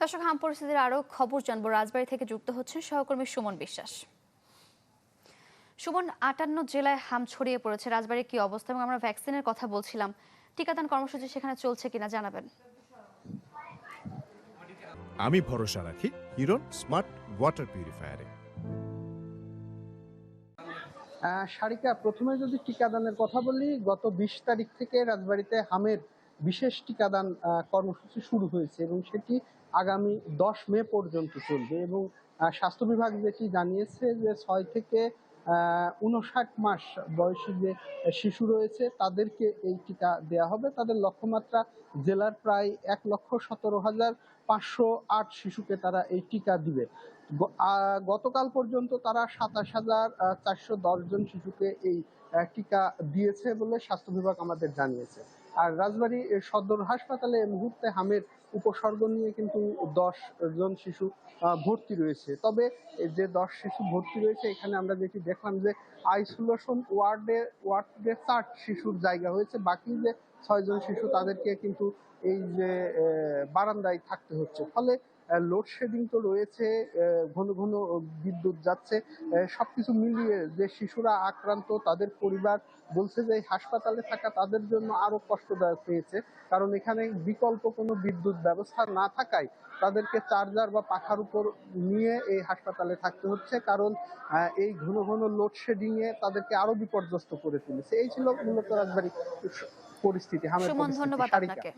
দর্শক, হাম পরিস্থিতির আরো খবর জানবো। রাজবাড়ী থেকে যুক্ত হচ্ছেন সহকর্মী সুমন বিশ্বাস। সুমন, ৫৮ জেলায় হাম ছড়িয়ে পড়েছে, রাজবাড়ীর কি অবস্থা? এবং আমরা ভ্যাকসিনের কথা বলছিলাম, টিকাদান কর্মসূচি সেখানে চলছে কিনা জানাবেন। আমি ভরসা রাখি হিরন স্মার্ট ওয়াটার পিউরিফায়ারে। সারিকা, প্রথমে যদি টিকাদানের কথা বলি, গত ২০ তারিখ থেকে রাজবাড়ীতে হামের বিশেষ টিকাদান কর্মসূচি শুরু হয়েছে এবং সেটি আগামী ১০ মে পর্যন্ত চলবে। এবং স্বাস্থ্য বিভাগ যেটি জানিয়েছে যে ৬ থেকে ৫৯ মাস বয়সী যে শিশু রয়েছে তাদেরকে এই টিকা দেয়া হবে। তাদের লক্ষ্যমাত্রা জেলার প্রায় ১,১৭,৫০৮ শিশুকে তারা এই টিকা দিবে। গতকাল পর্যন্ত তারা ২৭,৪১০ জন শিশুকে এই টিকা দিয়েছে বলে স্বাস্থ্য বিভাগ আমাদের জানিয়েছে। আর রাজবাড়ী সদর হাসপাতালে এই মুহূর্তে হামের উপসর্গ নিয়ে কিন্তু ১০ জন শিশু ভর্তি রয়েছে। তবে যে ১০ শিশু ভর্তি রয়েছে, এখানে আমরা যেটি দেখলাম যে আইসোলেশন ওয়ার্ডে ৬০ শিশুর জায়গা হয়েছে। বাকি যে ৬ জন শিশু তাদেরকে কিন্তু এই যে বারান্দায় থাকতে হচ্ছে। ফলে লোডশেডিং তো রয়েছে, ঘন ঘন বিদ্যুৎ যাচ্ছে। সবকিছু মিলিয়ে যে শিশুরা আক্রান্ত, তাদের পরিবার বলছে যে হাসপাতালে থাকা তাদের জন্য আরো কষ্টদায়ক হয়েছে। কারণ এখানে বিকল্প কোনো বিদ্যুৎ ব্যবস্থা না থাকায় তাদেরকে চার্জার বা পাখার উপর নিয়ে এই হাসপাতালে থাকতে হচ্ছে। কারণ এই ঘন ঘন লোডশেডিং এ তাদেরকে আরো বিপর্যস্ত করে তুলেছে। এই ছিল মূলত রাজবাড়ী পরিস্থিতি, হামের সুমন, পরিস্থিতি। ধন্যবাদ সারিকা। আপনাকে।